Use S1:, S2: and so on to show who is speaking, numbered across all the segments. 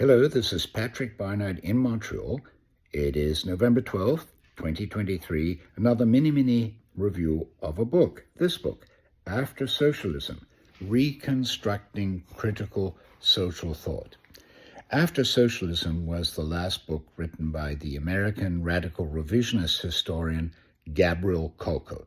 S1: Hello, this is Patrick Barnard in Montreal. It is November 12th, 2023, another mini review of a book. This book, After Socialism, Reconstructing Critical Social Thought. After Socialism was the last book written by the American radical revisionist historian Gabriel Kolko.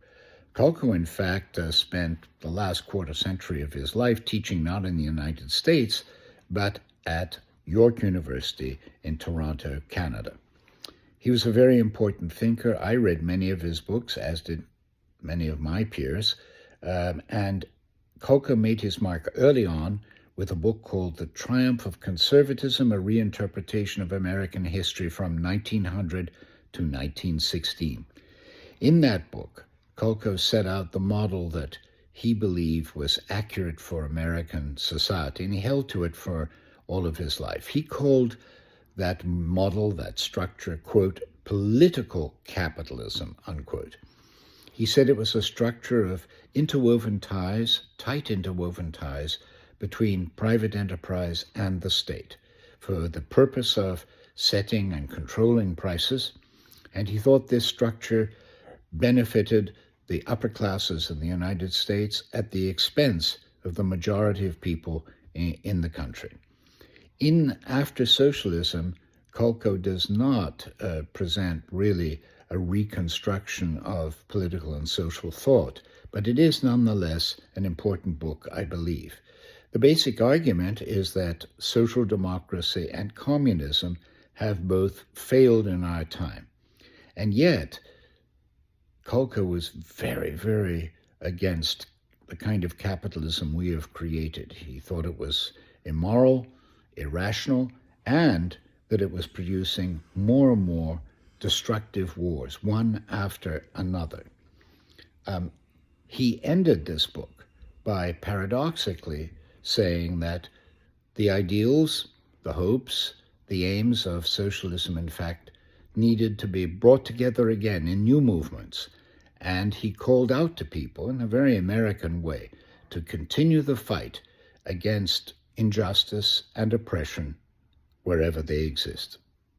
S1: Kolko, in fact, spent the last quarter century of his life teaching not in the United States, but at York University in Toronto, Canada. He was a very important thinker. I read many of his books, as did many of my peers, and Kolko made his mark early on with a book called The Triumph of Conservatism, a Reinterpretation of American History from 1900 to 1916. In that book, Kolko set out the model that he believed was accurate for American society, and he held to it for all of his life. He called that model, that structure, quote, political capitalism, unquote. He said it was a structure of interwoven ties, tight interwoven ties, between private enterprise and the state for the purpose of setting and controlling prices. And he thought this structure benefited the upper classes in the United States at the expense of the majority of people in the country. In After Socialism, Kolko does not present really a reconstruction of political and social thought, but it is nonetheless an important book, I believe. The basic argument is that social democracy and communism have both failed in our time. And yet, Kolko was very, very against the kind of capitalism we have created. He thought it was immoral, irrational, and that it was producing more and more destructive wars, one after another. He ended this book by paradoxically saying that the ideals, the hopes, the aims of socialism, in fact, needed to be brought together again in new movements. And he called out to people in a very American way to continue the fight against injustice and oppression wherever they exist.